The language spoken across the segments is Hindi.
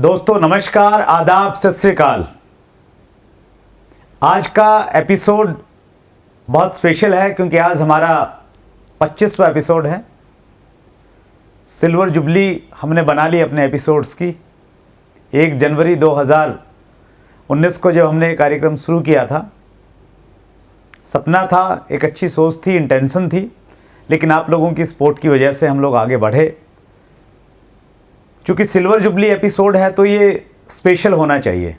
दोस्तों नमस्कार, आदाब, सत श्री अकाल। आज का एपिसोड बहुत स्पेशल है क्योंकि आज हमारा 25वां एपिसोड है। सिल्वर जुबली हमने बना ली अपने एपिसोड्स की। 1 जनवरी 2019 को जब हमने ये कार्यक्रम शुरू किया था, सपना था, एक अच्छी सोच थी, इंटेंशन थी, लेकिन आप लोगों की सपोर्ट की वजह से हम लोग आगे बढ़े। चूँकि सिल्वर जुबली एपिसोड है तो ये स्पेशल होना चाहिए।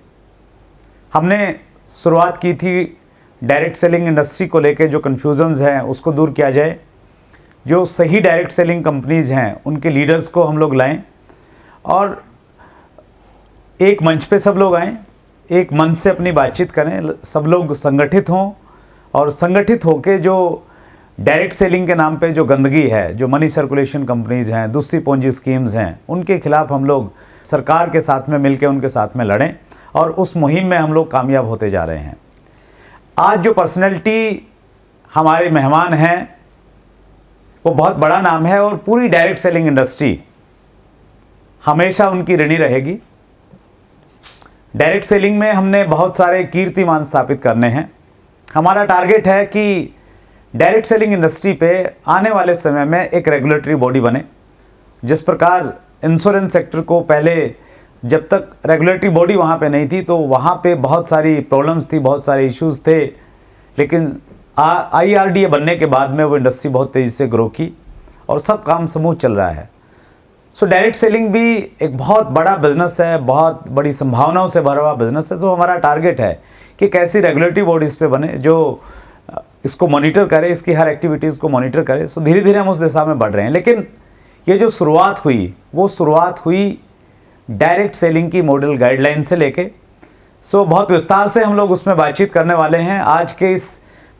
हमने शुरुआत की थी डायरेक्ट सेलिंग इंडस्ट्री को लेके, जो कन्फ्यूजन्स हैं उसको दूर किया जाए। जो सही डायरेक्ट सेलिंग कंपनीज़ हैं उनके लीडर्स को हम लोग लाएं और एक मंच पे सब लोग आएं, एक मंच से अपनी बातचीत करें, सब लोग संगठित हों और संगठित होकर जो डायरेक्ट सेलिंग के नाम पे जो गंदगी है, जो मनी सर्कुलेशन कंपनीज़ हैं, दूसरी पूंजी स्कीम्स हैं, उनके खिलाफ हम लोग सरकार के साथ में मिलकर उनके साथ में लड़ें और उस मुहिम में हम लोग कामयाब होते जा रहे हैं। आज जो पर्सनैलिटी हमारे मेहमान हैं वो बहुत बड़ा नाम है और पूरी डायरेक्ट सेलिंग इंडस्ट्री हमेशा उनकी ऋणी रहेगी। डायरेक्ट सेलिंग में हमने बहुत सारे कीर्तिमान स्थापित करने हैं। हमारा टारगेट है कि डायरेक्ट सेलिंग इंडस्ट्री पे आने वाले समय में एक रेगुलेटरी बॉडी बने। जिस प्रकार इंश्योरेंस सेक्टर को पहले जब तक रेगुलेटरी बॉडी वहाँ पे नहीं थी तो वहाँ पे बहुत सारी प्रॉब्लम्स थी, बहुत सारे इश्यूज थे, लेकिन IRDA बनने के बाद में वो इंडस्ट्री बहुत तेज़ी से ग्रो की और सब काम स्मूथ चल रहा है। सो डायरेक्ट सेलिंग भी एक बहुत बड़ा बिजनेस है, बहुत बड़ी संभावनाओं से भरा हुआ बिजनेस है। तो हमारा टारगेट है कि कैसी रेगुलेटरी बॉडीज़ पे बने जो इसको मॉनिटर करे, इसकी हर एक्टिविटीज़ को मॉनिटर करे। सो धीरे धीरे हम उस दिशा में बढ़ रहे हैं। लेकिन ये जो शुरुआत हुई वो शुरुआत हुई डायरेक्ट सेलिंग की मॉडल गाइडलाइन से लेके। सो बहुत विस्तार से हम लोग उसमें बातचीत करने वाले हैं। आज के इस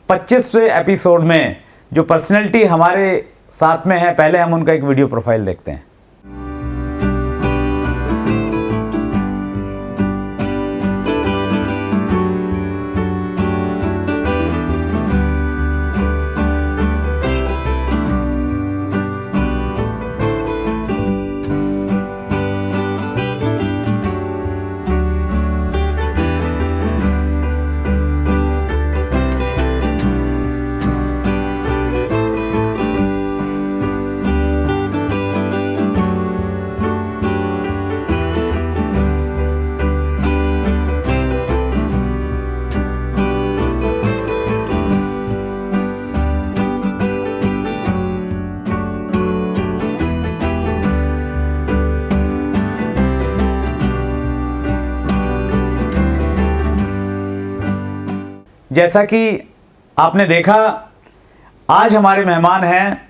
25वें एपिसोड में जो पर्सनैलिटी हमारे साथ में है, पहले हम उनका एक वीडियो प्रोफाइल देखते हैं। जैसा कि आपने देखा, आज हमारे मेहमान हैं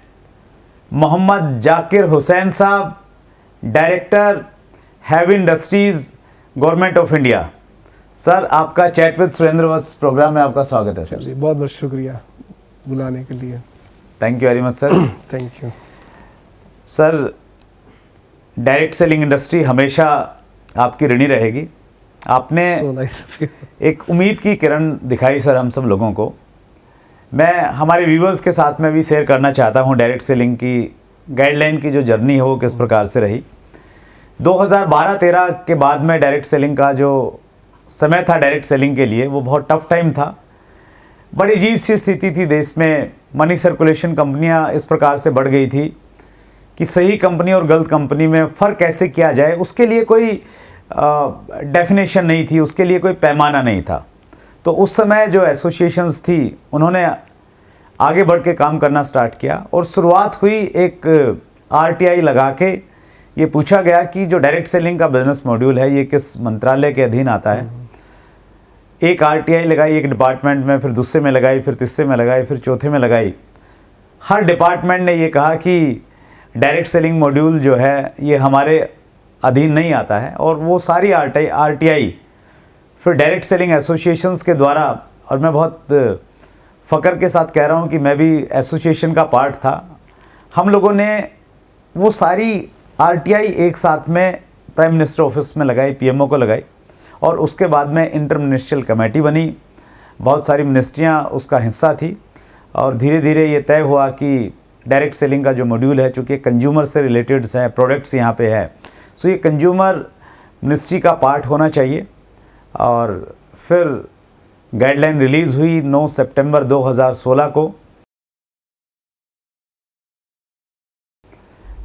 Mohammad Zakir Hussain sahab, director heavy industries, government of India. Sir, आपका chat with Surendra Vats programme में आपका स्वागत है। सर जी, बहुत बहुत शुक्रिया बुलाने के लिए। Thank you very much sir. Thank you sir. Direct selling industry हमेशा आपकी ऋणी रहेगी। आपने एक उम्मीद की किरण दिखाई सर हम सब लोगों को। मैं हमारे व्यूवर्स के साथ में भी शेयर करना चाहता हूं डायरेक्ट सेलिंग की गाइडलाइन की जो जर्नी है वो किस प्रकार से रही। 2012-13 के बाद में डायरेक्ट सेलिंग का जो समय था डायरेक्ट सेलिंग के लिए, वो बहुत टफ टाइम था। बड़ी अजीब सी स्थिति थी देश में। मनी सर्कुलेशन कंपनियां इस प्रकार से बढ़ गई थी कि सही कंपनी और गलत कंपनी में फ़र्क कैसे किया जाए उसके लिए कोई डेफिनेशन नहीं थी, उसके लिए कोई पैमाना नहीं था। तो उस समय जो एसोसिएशंस थी उन्होंने आगे बढ़ के काम करना स्टार्ट किया और शुरुआत हुई एक RTI लगा के। ये पूछा गया कि जो डायरेक्ट सेलिंग का बिजनेस मॉड्यूल है ये किस मंत्रालय के अधीन आता है। एक RTI लगाई एक डिपार्टमेंट में, फिर दूसरे में लगाई, फिर तीसरे में लगाई, फिर चौथे में लगाई। हर डिपार्टमेंट ने ये कहा कि डायरेक्ट सेलिंग मॉड्यूल जो है ये हमारे अधीन नहीं आता है। और वो सारी RTI फिर डायरेक्ट सेलिंग एसोसिएशंस के द्वारा, और मैं बहुत फ़ख्र के साथ कह रहा हूँ कि मैं भी एसोसिएशन का पार्ट था, हम लोगों ने वो सारी RTI एक साथ में प्राइम मिनिस्टर ऑफिस में लगाई, PMO को लगाई और उसके बाद में इंटर मिनिस्ट्रियल कमेटी बनी। बहुत सारी मिनिस्ट्रियाँ उसका हिस्सा थी और धीरे धीरे ये तय हुआ कि डायरेक्ट सेलिंग का जो मॉड्यूल है, चूँकि कंज्यूमर से रिलेटेड है, प्रोडक्ट्स यहाँ पे है, सो ये कंज्यूमर मिनिस्ट्री का पार्ट होना चाहिए। और फिर गाइडलाइन रिलीज़ हुई 9 सितंबर 2016 को,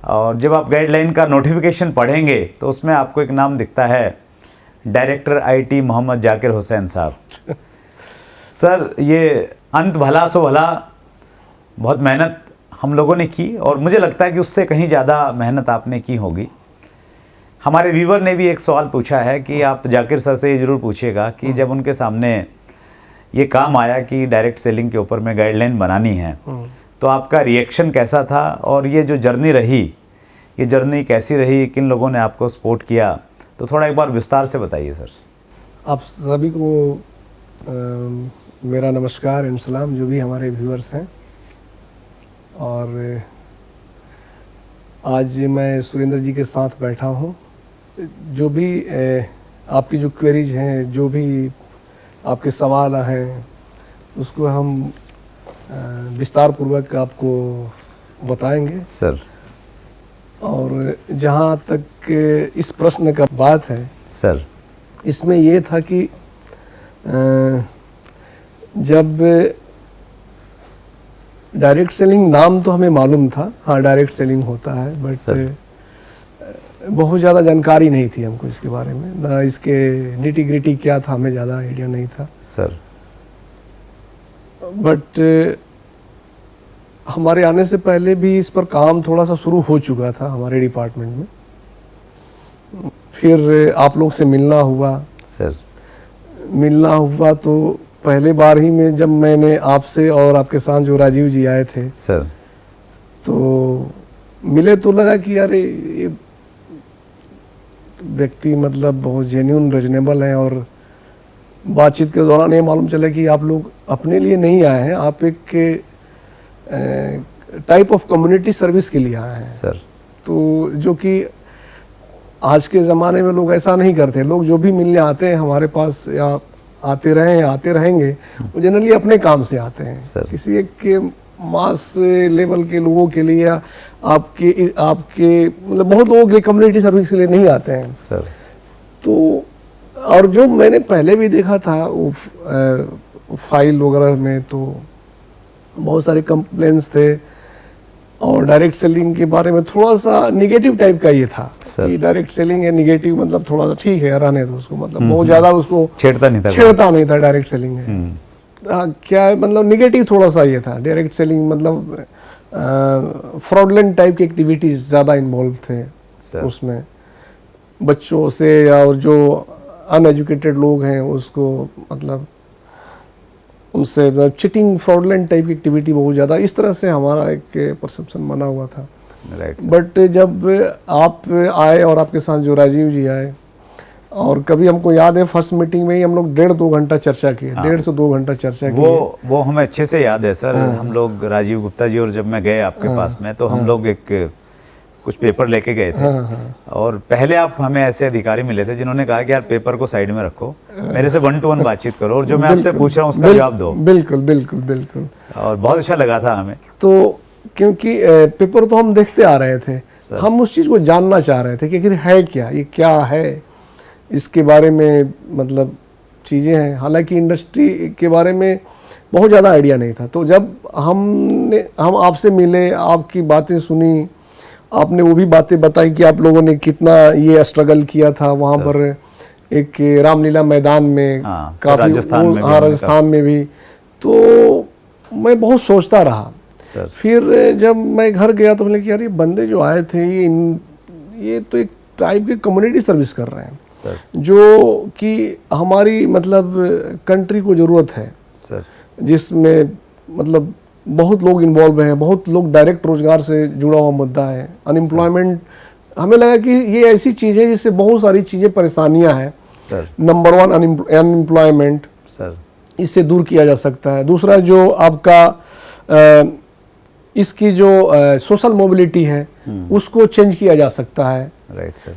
और जब आप गाइडलाइन का नोटिफिकेशन पढ़ेंगे तो उसमें आपको एक नाम दिखता है, डायरेक्टर आईटी मोहम्मद जाकिर हुसैन साहब। सर, ये अंत भला सो भला, बहुत मेहनत हम लोगों ने की और मुझे लगता है कि उससे कहीं ज़्यादा मेहनत आपने की होगी। हमारे व्यूवर ने भी एक सवाल पूछा है कि आप जाकिर सर से ये ज़रूर पूछिएगा कि जब उनके सामने ये काम आया कि डायरेक्ट सेलिंग के ऊपर में गाइडलाइन बनानी है, तो आपका रिएक्शन कैसा था, और ये जो जर्नी रही, ये जर्नी कैसी रही, किन लोगों ने आपको सपोर्ट किया, तो थोड़ा एक बार विस्तार से बताइए सर। आप सभी को मेरा नमस्कार एंड सलाम, जो भी हमारे व्यूअर्स हैं। और आज मैं सुरेंद्र जी के साथ बैठा हूँ। जो भी आपकी जो क्वेरीज हैं, जो भी आपके सवाल हैं, उसको हम विस्तार पूर्वक आपको बताएंगे सर। और जहाँ तक इस प्रश्न का बात है सर, इसमें ये था कि जब डायरेक्ट सेलिंग नाम तो हमें मालूम था, हाँ डायरेक्ट सेलिंग होता है, बट बहुत ज़्यादा जानकारी नहीं थी हमको इसके बारे में, ना इसके निटी ग्रिटी क्या था हमें ज़्यादा आइडिया नहीं था सर। बट हमारे आने से पहले भी इस पर काम थोड़ा सा शुरू हो चुका था हमारे डिपार्टमेंट में। फिर आप लोग से मिलना हुआ सर। मिलना हुआ तो पहले बार ही में जब मैंने आपसे और आपके साथ जो राजीव जी आए थे सर, तो मिले तो लगा कि यार ये व्यक्ति मतलब बहुत जेन्युइन रीजनेबल है। और बातचीत के दौरान ये मालूम चला कि आप लोग अपने लिए नहीं आए हैं, आप एक टाइप ऑफ कम्युनिटी सर्विस के लिए आए हैं सर। तो जो कि आज के ज़माने में लोग ऐसा नहीं करते। लोग जो भी मिलने आते हैं हमारे पास, या आते रहे आते रहेंगे, वो जनरली अपने काम से आते हैं सर। किसी एक के मास लेवल के लोगों के लिए, या आपके मतलब बहुत लोगों के लिए कम्युनिटी सर्विस के लिए नहीं आते हैं सर। तो और जो मैंने पहले भी देखा था वो फाइल वगैरह में, तो बहुत सारे कंप्लेंट्स थे और डायरेक्ट सेलिंग के बारे में थोड़ा सा निगेटिव टाइप का ये था कि डायरेक्ट सेलिंग है, निगेटिव मतलब थोड़ा सा ठीक है रहने दो उसको, मतलब बहुत ज़्यादा उसको छेड़ता नहीं था डायरेक्ट सेलिंग है। क्या मतलब निगेटिव थोड़ा सा ये था, डायरेक्ट सेलिंग मतलब फ्रॉडलेंट टाइप की एक्टिविटीज़ ज़्यादा इन्वॉल्व थे उसमें, बच्चों से या और जो अनएजुकेटेड लोग हैं उसको मतलब उनसे चिटिंग फ्रॉडलेंट टाइप की एक्टिविटी बहुत ज़्यादा, इस तरह से हमारा एक परसेप्शन बना हुआ था। बट जब आप आए और आपके साथ जो राजीव जी आए, और कभी हमको याद है फर्स्ट मीटिंग में ही हम लोग 1.5-2 घंटा चर्चा की, 1.5 से 2 घंटा चर्चा की। वो हमें अच्छे से याद है सर। हम लोग राजीव गुप्ता जी और जब मैं गए आपके पास में, तो हम लोग एक कुछ पेपर लेके गए थे। और पहले आप हमें ऐसे अधिकारी मिले थे जिन्होंने कहा कि यार पेपर को साइड में रखो, मेरे से 1-to-1 बातचीत करो और जो मैं आपसे पूछ रहा हूँ उसका जवाब दो। बिल्कुल बिल्कुल बिल्कुल। और बहुत अच्छा लगा था हमें, तो क्योंकि पेपर तो हम देखते आ रहे थे, हम उस चीज़ को जानना चाह रहे थे कि आखिर है क्या, ये क्या है, इसके बारे में मतलब चीज़ें हैं। हालांकि इंडस्ट्री के बारे में बहुत ज़्यादा आइडिया नहीं था। तो जब हम आपसे मिले, आपकी बातें सुनी, आपने वो भी बातें बताई कि आप लोगों ने कितना ये स्ट्रगल किया था वहाँ पर एक रामलीला मैदान में, काफ़ी राजस्थान में भी। तो मैं बहुत सोचता रहा। फिर जब मैं घर गया तो मैंने कहा यार ये बंदे जो आए थे ये तो एक टाइप की कम्युनिटी सर्विस कर रहे हैं जो कि हमारी मतलब कंट्री को ज़रूरत है, जिसमें मतलब बहुत लोग इन्वॉल्व हैं, बहुत लोग डायरेक्ट रोजगार से जुड़ा हुआ मुद्दा है। अनएम्प्लॉयमेंट, हमें लगा कि ये ऐसी चीज़ है जिससे बहुत सारी चीज़ें परेशानियां हैं। नंबर 1 अनएम्प्लॉयमेंट, इससे दूर किया जा सकता है। दूसरा जो आपका इसकी जो सोशल मोबिलिटी है उसको चेंज किया जा सकता है।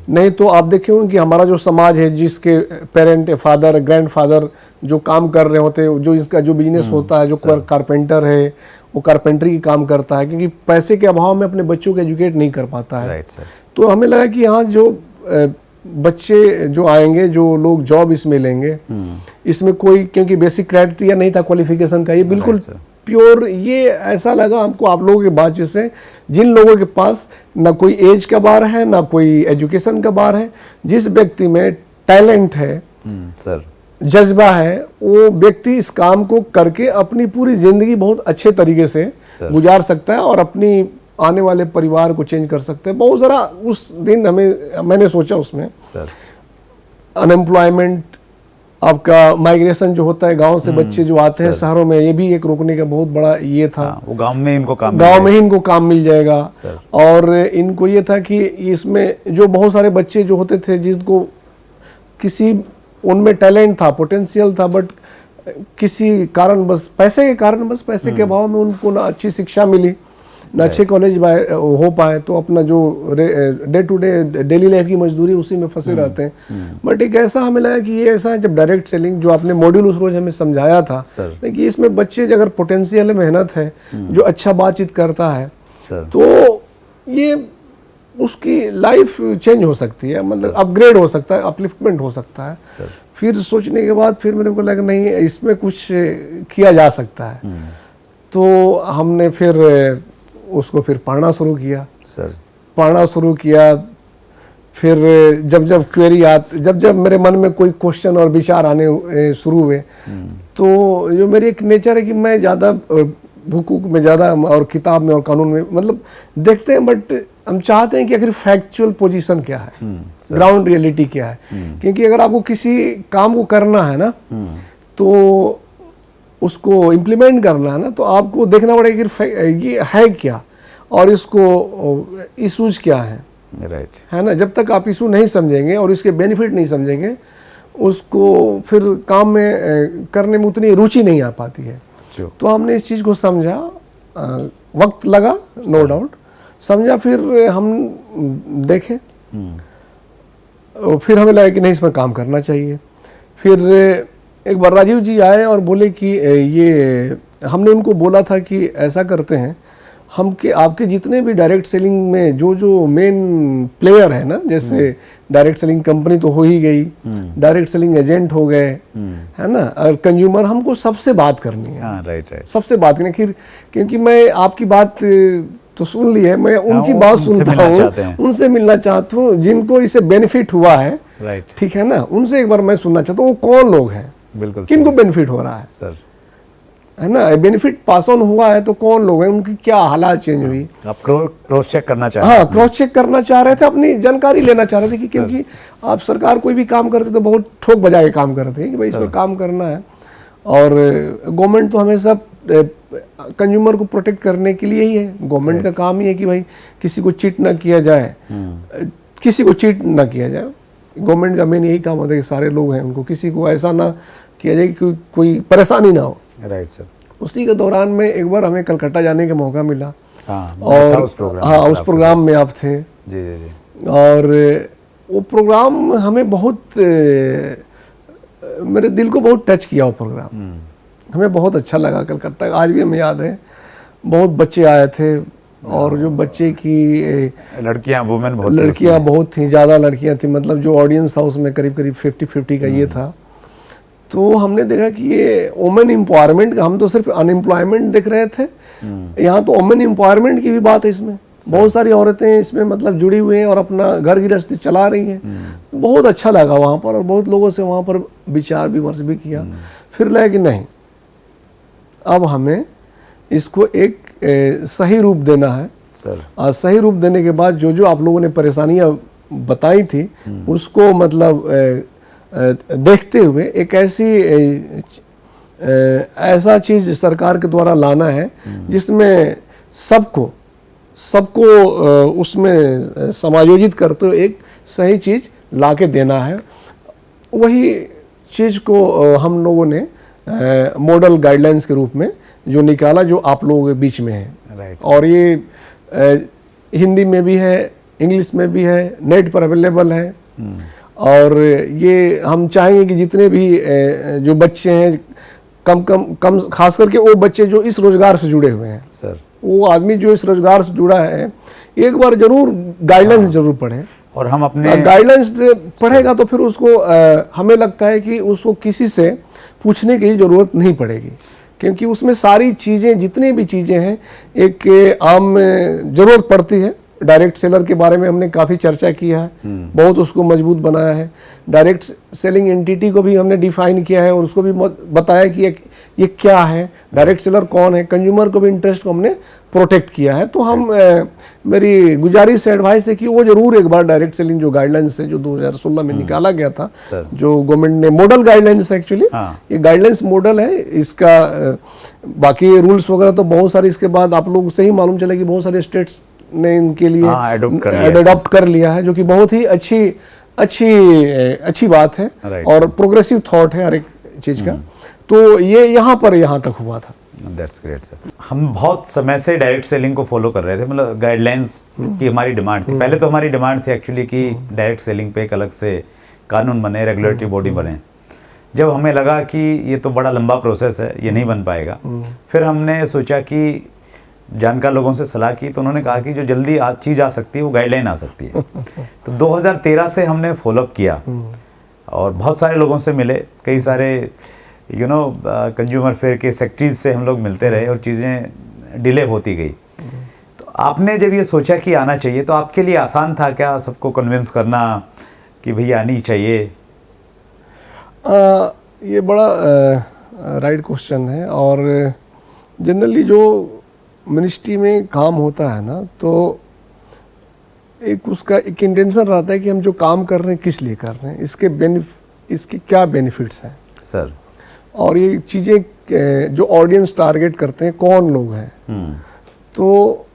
नहीं तो आप देखे होंगे कि हमारा जो समाज है, जिसके पेरेंट, फादर, ग्रैंडफादर जो काम कर रहे होते हैं, जो इसका जो बिजनेस होता है, जो कारपेंटर है वो कारपेंटरी की काम करता है, क्योंकि पैसे के अभाव में अपने बच्चों को एजुकेट नहीं कर पाता है। तो हमें लगा कि यहाँ जो बच्चे जो आएंगे, जो लोग जॉब इसमें लेंगे, इसमें कोई क्योंकि बेसिक क्राइटेरिया नहीं था क्वालिफिकेशन का, ये बिल्कुल प्योर, ये ऐसा लगा हमको आप लोगों के बातचीत से, जिन लोगों के पास ना कोई एज का बार है ना कोई एजुकेशन का बार है, जिस व्यक्ति में टैलेंट है, सर जज्बा है, वो व्यक्ति इस काम को करके अपनी पूरी जिंदगी बहुत अच्छे तरीके से गुजार सकता है और अपनी आने वाले परिवार को चेंज कर सकते हैं। बहुत सारा उस दिन मैंने सोचा उसमें सर, अनएम्प्लॉयमेंट, आपका माइग्रेशन जो होता है, गांव से बच्चे जो आते हैं शहरों में, ये भी एक रोकने का बहुत बड़ा ये था। वो गांव में ही इनको काम मिल जाएगा। और इनको ये था कि इसमें जो बहुत सारे बच्चे जो होते थे जिनको किसी उनमें टैलेंट था, पोटेंशियल था, बट किसी कारण बस पैसे के कारण, बस पैसे के अभाव में उनको ना अच्छी शिक्षा मिली, ना अच्छे कॉलेज हो पाए, तो अपना जो day to day daily life की मजदूरी उसी में फंसे रहते हैं। बट एक ऐसा हमें लगा कि ये ऐसा है, जब डायरेक्ट सेलिंग जो आपने मॉड्यूल उस रोज हमें समझाया था कि इसमें बच्चे अगर पोटेंशियल मेहनत है, जो अच्छा बातचीत करता है, तो ये उसकी लाइफ चेंज हो सकती है, मतलब अपग्रेड हो सकता है, अपलिफ्टमेंट हो सकता है। फिर सोचने के बाद फिर मेरे को लगा नहीं, इसमें कुछ किया जा सकता है। तो हमने फिर उसको फिर पढ़ना शुरू किया, पढ़ना शुरू किया। फिर जब क्वेरी जब मेरे मन में कोई क्वेश्चन और विचार आने शुरू हुए, तो जो मेरी एक नेचर है कि मैं ज़्यादा हुकूक में ज़्यादा और किताब में और कानून में मतलब देखते हैं, बट हम चाहते हैं कि आखिर फैक्चुअल पोजीशन क्या है, ग्राउंड रियलिटी क्या है। क्योंकि अगर आपको किसी काम को करना है ना, तो उसको इम्प्लीमेंट करना है ना, तो आपको देखना पड़ेगा कि ये है क्या और इसको इशूज क्या है, है ना। जब तक आप इशू नहीं समझेंगे और इसके बेनिफिट नहीं समझेंगे, उसको फिर काम में करने में उतनी रुचि नहीं आ पाती है। तो हमने इस चीज़ को समझा, वक्त लगा नो डाउट, समझा, फिर हम देखे, फिर हमें लगा कि नहीं, इस पर काम करना चाहिए। फिर एक बार राजीव जी आए और बोले कि ये, हमने उनको बोला था कि ऐसा करते हैं हम कि आपके जितने भी डायरेक्ट सेलिंग में जो मेन प्लेयर है ना, जैसे डायरेक्ट सेलिंग कंपनी तो हो ही गई, डायरेक्ट सेलिंग एजेंट हो गए, है ना, और कंज्यूमर, हमको सबसे बात करनी है। राइट, सबसे बात करनी, फिर क्योंकि मैं आपकी बात तो सुन ली है, मैं उनकी बात सुनता हूँ, उनसे मिलना चाहता हूँ जिनको इससे बेनिफिट हुआ है, ठीक है ना, उनसे एक बार मैं सुनना चाहता हूँ वो कौन लोग हैं, किनको बेनिफिट हो रहा है सर, है ना, बेनिफिट पास ऑन हुआ है तो कौन लोग हैं, उनकी क्या हालात चेंज हुई। आप क्रॉस चेक करना चाह रहे थे? हाँ, क्रॉस चेक करना चाह रहे थे, अपनी जानकारी लेना चाह रहे थे कि क्योंकि आप सरकार कोई भी काम करते तो बहुत ठोक बजा के काम करते हैं कि भाई इस पर काम करना है, और गवर्नमेंट तो हमेशा कंज्यूमर को प्रोटेक्ट करने के लिए ही है। गवर्नमेंट का काम ही है कि भाई किसी को चीट ना किया जाए, किसी को चीट ना किया जाए। गवर्नमेंट का मेन यही काम होता है कि सारे लोग हैं उनको किसी को ऐसा ना किया जाए कि कोई परेशानी ना हो। Right sir. उसी के दौरान में एक बार हमें कलकत्ता जाने का मौका मिला। और उस प्रोग्राम में आप थे। जी जी जी। और वो प्रोग्राम हमें बहुत मेरे दिल को बहुत टच किया। वो प्रोग्राम हमें बहुत अच्छा लगा। कलकत्ता आज भी हमें याद है, बहुत बच्चे आए थे और जो बच्चे की लड़कियां बहुत थी, ज़्यादा लड़कियां थी, मतलब जो ऑडियंस था उसमें करीब करीब 50-50 का ये था। तो हमने देखा कि ये वुमेन एम्पावरमेंट का, हम तो सिर्फ अनएम्प्लॉयमेंट देख रहे थे, यहाँ तो वुमेन एम्पावरमेंट की भी बात है इसमें। बहुत सारी औरतें इसमें मतलब जुड़ी हुई हैं और अपना घर गृहस्थी चला रही हैं। बहुत अच्छा लगा वहाँ पर, और बहुत लोगों से वहाँ पर विचार विमर्श भी किया। फिर लगा कि नहीं, अब हमें इसको एक सही रूप देना है और सही रूप देने के बाद जो जो आप लोगों ने परेशानियां बताई थी उसको मतलब देखते हुए एक ऐसा चीज़ सरकार के द्वारा लाना है जिसमें सबको उसमें समायोजित करते हुए एक सही चीज़ ला के देना है। वही चीज़ को हम लोगों ने मॉडल गाइडलाइंस के रूप में जो निकाला, जो आप लोगों के बीच में है। और ये हिंदी में भी है, इंग्लिश में भी है, नेट पर अवेलेबल है। और ये हम चाहेंगे कि जितने भी जो बच्चे हैं, कम खास करके वो बच्चे जो इस रोजगार से जुड़े हुए हैं सर, वो आदमी जो इस रोजगार से जुड़ा है, एक बार जरूर गाइडलाइंस जरूर पढ़े। और हम अपने गाइडलाइंस पढ़ेगा तो फिर उसको हमें लगता है कि उसको किसी से पूछने की जरूरत नहीं पड़ेगी, क्योंकि उसमें सारी चीज़ें, जितनी भी चीज़ें हैं, एक आम जरूरत पड़ती है। डायरेक्ट सेलर के बारे में हमने काफ़ी चर्चा किया है, बहुत उसको मजबूत बनाया है। डायरेक्ट सेलिंग एंटिटी को भी हमने डिफाइन किया है और उसको भी बताया कि ये क्या है, डायरेक्ट सेलर कौन है, कंज्यूमर को भी इंटरेस्ट को हमने प्रोटेक्ट किया है। तो हम मेरी गुजारिश है, एडवाइस है कि वो जरूर एक बार डायरेक्ट सेलिंग जो गाइडलाइंस है जो 2016 में निकाला गया था, जो गवर्नमेंट ने मॉडल गाइडलाइंस है एक्चुअली, ये गाइडलाइंस मॉडल है। इसका बाकी रूल्स वगैरह तो बहुत सारे इसके बाद आप लोग से ही मालूम चला कि बहुत सारे स्टेट्स ने इनके लिए एडॉप्ट कर लिया है, जो कि बहुत ही अच्छी बात है और प्रोग्रेसिव थॉट है हर एक चीज का। तो ये यहाँ तक हुआ था। That's great sir. हम बहुत समय से डायरेक्ट सेलिंग को फॉलो कर रहे थे, मतलब गाइडलाइंस की हमारी डिमांड थी। पहले तो हमारी डिमांड थी एक्चुअली कि डायरेक्ट सेलिंग पे एक अलग से कानून बने, रेगुलेटरी बॉडी बने। जब हमें लगा कि ये तो बड़ा लंबा प्रोसेस है, ये नहीं बन पाएगा, फिर हमने सोचा कि जानकार लोगों से सलाह की, तो उन्होंने कहा कि जो जल्दी चीज़ आ सकती है वो गाइडलाइन आ सकती है। तो 2013 से हमने फॉलोअप किया और बहुत सारे लोगों से मिले, कई सारे कंज्यूमर फेयर के सेक्रेटरीज से हम लोग मिलते रहे और चीज़ें डिले होती गई। तो आपने जब ये सोचा कि आना चाहिए, तो आपके लिए आसान था क्या सबको कन्विंस करना कि भैया आनी चाहिए? ये बड़ा राइट क्वेश्चन है। और जनरली जो मिनिस्ट्री में काम होता है ना, तो एक उसका एक इंटेंशन रहता है कि हम जो काम कर रहे हैं किस लिए कर रहे हैं, इसके क्या बेनिफिट्स हैं सर, और ये चीज़ें जो ऑडियंस टारगेट करते हैं कौन लोग हैं। तो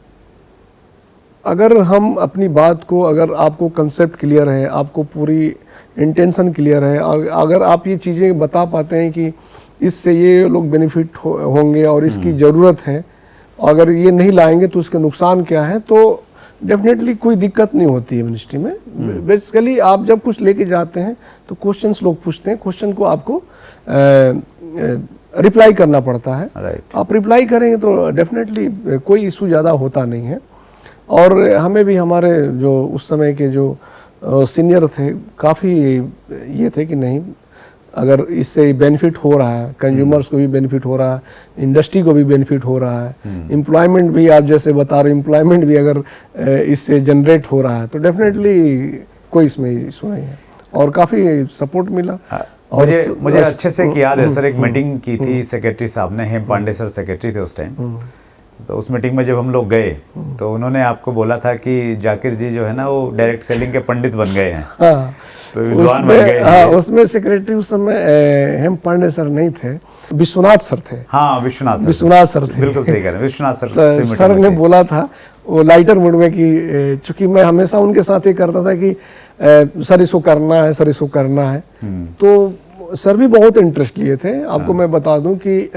अगर हम अपनी बात को, अगर आपको कंसेप्ट क्लियर है, आपको पूरी इंटेंशन क्लियर है, अगर आप ये चीज़ें बता पाते हैं कि इससे ये लोग बेनिफिट होंगे और इसकी ज़रूरत है, अगर ये नहीं लाएंगे तो उसके नुकसान क्या है, तो डेफिनेटली कोई दिक्कत नहीं होती है मिनिस्ट्री में। बेसिकली आप जब कुछ लेके जाते हैं तो क्वेश्चंस लोग पूछते हैं, क्वेश्चन को आपको रिप्लाई करना पड़ता है। आप रिप्लाई करेंगे तो डेफिनेटली कोई इशू ज़्यादा होता नहीं है। और हमें भी हमारे जो उस समय के जो सीनियर थे काफ़ी ये थे कि नहीं, अगर इससे बेनिफिट हो रहा है, कंज्यूमर्स को भी बेनिफिट हो रहा है, इंडस्ट्री को भी बेनिफिट हो रहा है, एम्प्लॉयमेंट भी आप जैसे बता रहे, एम्प्लॉयमेंट भी अगर इससे जनरेट हो रहा है, तो डेफिनेटली कोई इसमें इशू नहीं है और काफ़ी सपोर्ट मिला। और मुझे अच्छे से याद है सर, एक मीटिंग की थी सेक्रेटरी साहब ने, हेम पांडे सर सेक्रेटरी थे उस टाइम। तो उस मीटिंग में जब हम लोग गए तो उन्होंने आपको बोला था कि जाकिर जी जो है ना वो डायरेक्ट सेलिंग के पंडित बन गए हैं। तो विद्वान बन गए। हाँ, उसमें सेक्रेटरी उस समय हेम पांडे सर नहीं थे, विश्वनाथ सर थे। हाँ, विश्वनाथ सर थे, बिल्कुल सही कह रहे हैं, विश्वनाथ सर। सर ने बोला था वो लाइटर मूड में कि चूंकि मैं हमेशा उनके साथ ये करता था कि सर इसको करना है, सर इसको करना है, तो सर भी बहुत इंटरेस्ट लिए थे। आपको मैं बता दूं कि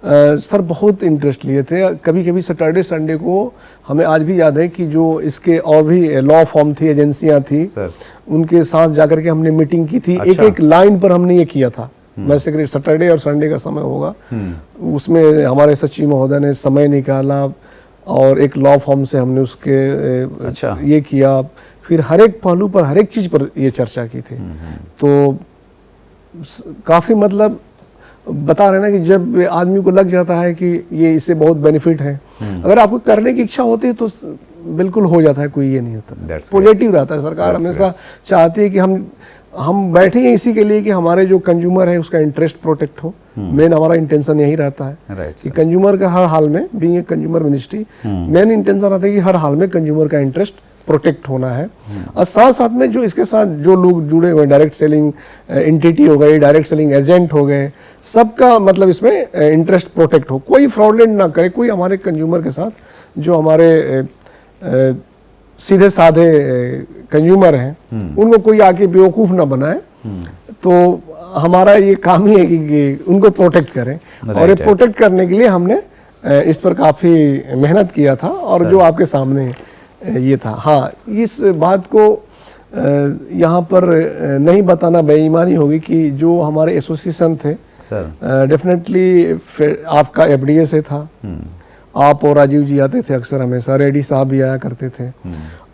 सर बहुत इंटरेस्ट लिए थे। कभी कभी सैटरडे संडे को, हमें आज भी याद है कि जो इसके और भी लॉ फॉर्म थी, एजेंसियां थी, उनके साथ जाकर के हमने मीटिंग की थी। एक एक लाइन पर हमने ये किया था। मैं सेक्रेटरी, सैटरडे और संडे का समय होगा, उसमें हमारे सचिव महोदय ने समय निकाला और एक लॉ फॉर्म से हमने उसके ये किया। फिर हर एक पहलू पर, हर एक चीज़ पर ये चर्चा की थी। तो काफ़ी मतलब बता रहे ना कि जब आदमी को लग जाता है कि ये इससे बहुत बेनिफिट है, अगर आपको करने की इच्छा होती है तो बिल्कुल हो जाता है, कोई ये नहीं होता, पॉजिटिव रहता है। सरकार हमेशा चाहती है कि हम बैठे हैं इसी के लिए कि हमारे जो कंज्यूमर है उसका इंटरेस्ट प्रोटेक्ट हो। मेन हमारा इंटेंशन यही रहता है कि कंज्यूमर का हर हाल में, being a consumer ministry, main intention रहता है कि हर हाल में कंज्यूमर का इंटरेस्ट प्रोटेक्ट होना है। और साथ साथ में जो इसके साथ जो लोग जुड़े हुए, डायरेक्ट सेलिंग एंटिटी हो गए, डायरेक्ट सेलिंग एजेंट हो गए, सबका मतलब इसमें इंटरेस्ट प्रोटेक्ट हो, कोई फ्रॉडलेंट ना करे, कोई हमारे कंज्यूमर के साथ जो हमारे सीधे साधे कंज्यूमर हैं उनको कोई आके बेवकूफ़ ना बनाए। तो हमारा ये काम ही है कि उनको प्रोटेक्ट करें, और ये प्रोटेक्ट करने के लिए हमने इस पर काफ़ी मेहनत किया था। और जो आपके सामने ये था, हाँ, इस बात को यहाँ पर नहीं बताना बेईमानी होगी कि जो हमारे एसोसिएशन थे, डेफिनेटली आपका एफडीए से था, आप और राजीव जी आते थे अक्सर, हमेशा रेड्डी साहब भी आया करते थे,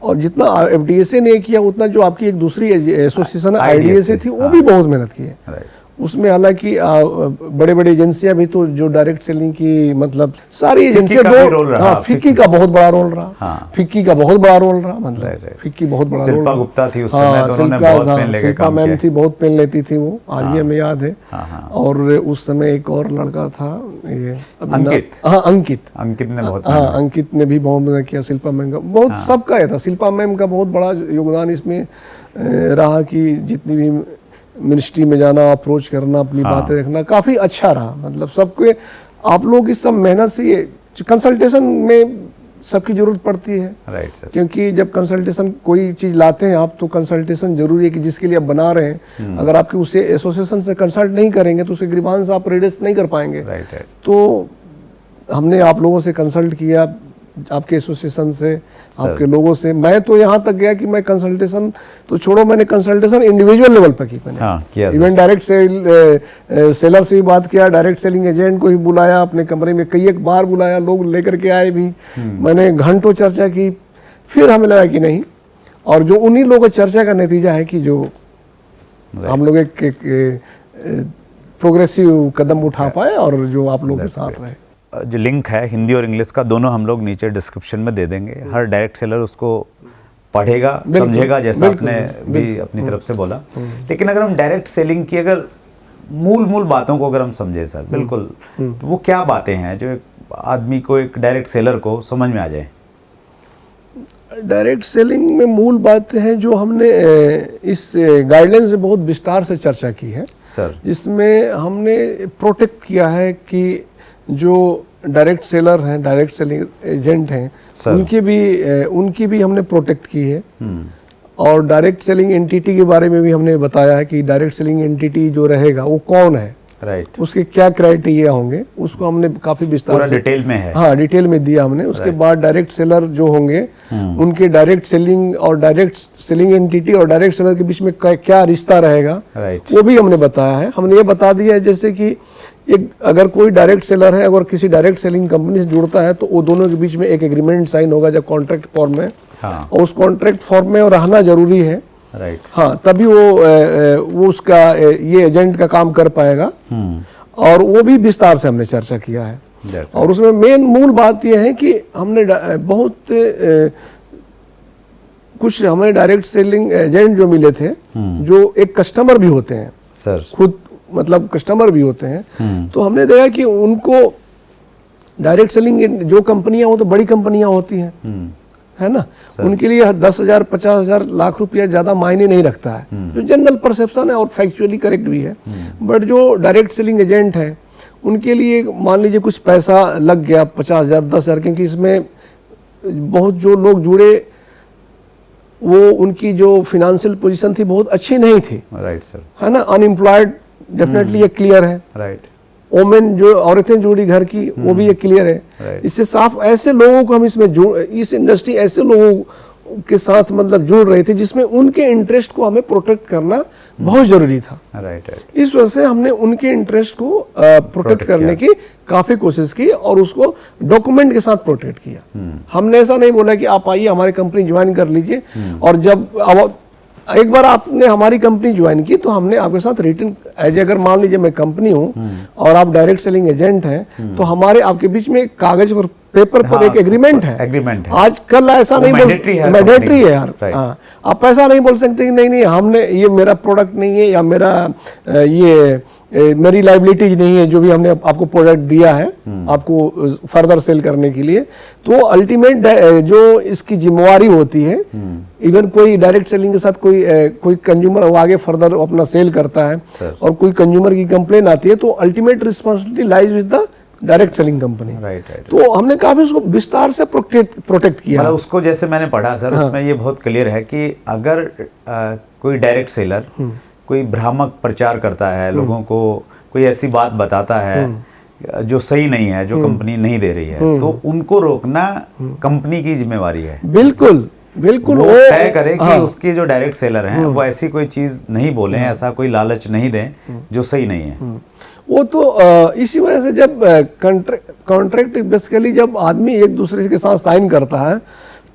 और जितना एफडीएसए ने किया उतना जो आपकी एक दूसरी एसोसिएशन है IDSA आईडीएसए थी वो भी बहुत मेहनत की है। राइट। उसमें हालांकि बड़े बड़े एजेंसियां भी तो जो डायरेक्ट सेलिंग की मतलब सारी एजेंसियां का भी रोल रहा, हाँ फिक्की का बहुत बड़ा रोल रहा, हाँ। फिक्की का बहुत बड़ा रोल रहा, मतलब राइट। फिक्की बहुत बड़ा रोल शिल्पा रहा। गुप्ता थी उस समय, तो उन्होंने बहुत पेन लेके शिल्पा काम मैम किया। थी, बहुत पेन लेती थी वो, आज भी हमें याद है। हाँ। और उस समय एक और लड़का था ये अंकित। हाँ अंकित ने बहुत हाँ अंकित ने भी बहुत मदद किया। शिल्पा मैम का बहुत सबका है था, शिल्पा मैम का बहुत बड़ा योगदान इसमें रहा कि जितनी भी मिनिस्ट्री में जाना, अप्रोच करना, अपनी बातें रखना काफ़ी अच्छा रहा। मतलब सबके आप लोग इस सब मेहनत से ये कंसल्टेशन में सबकी ज़रूरत पड़ती है। Right sir. क्योंकि जब कंसल्टेशन कोई चीज़ लाते हैं आप, तो कंसल्टेशन जरूरी है कि जिसके लिए आप बना रहे हैं, अगर आपकी उसे एसोसिएशन से कंसल्ट नहीं करेंगे तो उसे ग्रीवांस आप रेडिस नहीं कर पाएंगे। राइट। तो हमने आप लोगों से कंसल्ट किया, आपके एसोसिएशन से, आपके लोगों से। मैं तो यहाँ तक गया कि मैं कंसल्टेशन तो छोड़ो, मैंने कंसल्टेशन इंडिविजुअल लेवल पर की मैंने। हाँ, किया इवन डायरेक्ट सेलर से भी बात किया, डायरेक्ट सेलिंग एजेंट को भी बुलाया अपने कमरे में, कई एक बार बुलाया, लोग लेकर के आए भी, मैंने घंटों चर्चा की। फिर हमें लगा कि नहीं, और जो उन्हीं लोगों की चर्चा का नतीजा है कि जो हम लोग एक प्रोग्रेसिव कदम उठा पाए और जो आप लोगों के साथ रहे। जो लिंक है हिंदी और इंग्लिश का दोनों हम लोग नीचे डिस्क्रिप्शन में दे देंगे। हर डायरेक्ट सेलर उसको पढ़ेगा, समझेगा, जैसा आपने भी अपनी तरफ से बोला। लेकिन अगर हम डायरेक्ट सेलिंग की अगर मूल बातों को अगर हम समझे सर, बिल्कुल, तो वो क्या बातें हैं जो एक आदमी को, एक डायरेक्ट सेलर को समझ में आ जाए? डायरेक्ट सेलिंग में मूल बात है जो हमने इस गाइडलाइन से बहुत विस्तार से चर्चा की है सर। इसमें हमने प्रोटेक्ट किया है कि जो डायरेक्ट सेलर हैं, डायरेक्ट सेलिंग एजेंट हैं, उनकी भी हमने प्रोटेक्ट की है। और डायरेक्ट सेलिंग एंटिटी के बारे में भी हमने बताया है कि डायरेक्ट सेलिंग एंटिटी जो रहेगा वो कौन है, राइट। उसके क्या क्राइटेरिया होंगे, उसको हमने काफी विस्तार से डिटेल में है। हाँ डिटेल में दिया हमने। उसके बाद डायरेक्ट सेलर जो होंगे उनके डायरेक्ट सेलिंग और डायरेक्ट सेलिंग एंटिटी और डायरेक्ट सेलर के बीच में क्या रिश्ता रहेगा, वो भी हमने बताया है। हमने ये बता दिया है जैसे कि एक अगर कोई डायरेक्ट सेलर है, अगर किसी डायरेक्ट सेलिंग कंपनी से जुड़ता है तो वो दोनों के बीच में एक एग्रीमेंट साइन होगा जब कॉन्ट्रैक्ट फॉर्म में, और उस कॉन्ट्रैक्ट फॉर्म में रहना जरूरी है। राइट। हाँ, तभी वो उसका ये एजेंट का काम कर पाएगा। और वो भी विस्तार से हमने चर्चा किया है। और उसमें मेन मूल बात यह है कि हमने बहुत कुछ हमें डायरेक्ट सेलिंग एजेंट जो मिले थे, जो एक कस्टमर भी होते हैं सर, खुद मतलब कस्टमर भी होते हैं, तो हमने देखा कि उनको डायरेक्ट सेलिंग जो कंपनियां, वो तो बड़ी कंपनियां होती हैं, है ना, उनके लिए 10,000 50,000 लाख रुपया ज़्यादा मायने नहीं रखता है, जो जनरल परसेप्शन है और फैक्चुअली करेक्ट भी है। बट जो डायरेक्ट सेलिंग एजेंट है उनके लिए मान लीजिए कुछ पैसा लग गया, 50,000 10,000, क्योंकि इसमें बहुत जो लोग जुड़े वो उनकी जो फिनेंशियल पोजीशन थी बहुत अच्छी नहीं थी। राइट सर, है ना, अनएम्प्लॉयड डेफिनेटली ये क्लियर है। राइट। ओमेन जो औरतें जुड़ी घर की, वो भी ये क्लियर है। इससे साफ ऐसे लोगों को हम इसमें इस इंडस्ट्री ऐसे लोगों के साथ मतलब जुड़ रहे थे जिसमें उनके इंटरेस्ट को हमें प्रोटेक्ट करना बहुत जरूरी था। राइट। इस वजह से हमने उनके इंटरेस्ट को प्रोटेक्ट करने की काफी कोशिश की और उसको डॉक्यूमेंट के साथ प्रोटेक्ट किया। हमने ऐसा नहीं बोला कि आप आइए हमारी कंपनी ज्वाइन कर लीजिए, और जब एक बार आपने हमारी कंपनी ज्वाइन की तो हमने आपके साथ रिटर्न अगर मान लीजिए मैं कंपनी हूँ और आप डायरेक्ट सेलिंग एजेंट हैं, तो हमारे आपके बीच में कागज पर पेपर पर एक एग्रीमेंट है। आज कल ऐसा नहीं बोल, मैंडेटरी है यार। आप ऐसा नहीं बोल सकते कि नहीं हमने ये मेरा प्रोडक्ट नहीं है या मेरा ये मेरी लाइबिलिटीज नहीं है जो भी हमने आपको प्रोडक्ट दिया है आपको फर्दर सेल करने के लिए। तो अल्टीमेट जो इसकी जिम्मेवारी होती है, इवन कोई डायरेक्ट सेलिंग के साथ कोई कंज्यूमर आगे फर्दर अपना सेल करता है और कोई कंज्यूमर की कंप्लेन आती है, तो ultimate responsibility lies with the direct selling company. तो हमने काफी उसको विस्तार से प्रोटेक्ट किया। मतलब उसको जैसे मैंने पढ़ा सर, उसमें ये बहुत क्लियर है कि अगर कोई डायरेक्ट सेलर कोई भ्रामक प्रचार करता है, लोगों को कोई ऐसी बात बताता है जो सही नहीं है, जो कंपनी नहीं दे रही है, तो उनको रोकना कंपनी की जिम्मेवारी है। बिल्कुल बिल्कुल, वो तय करे कि उसके जो डायरेक्ट सेलर हैं वो ऐसी कोई चीज नहीं बोलें, ऐसा कोई लालच नहीं दें जो सही नहीं है। वो तो इसी वजह से जब कॉन्ट्रैक्ट बेसिकली जब आदमी एक दूसरे के साथ साइन करता है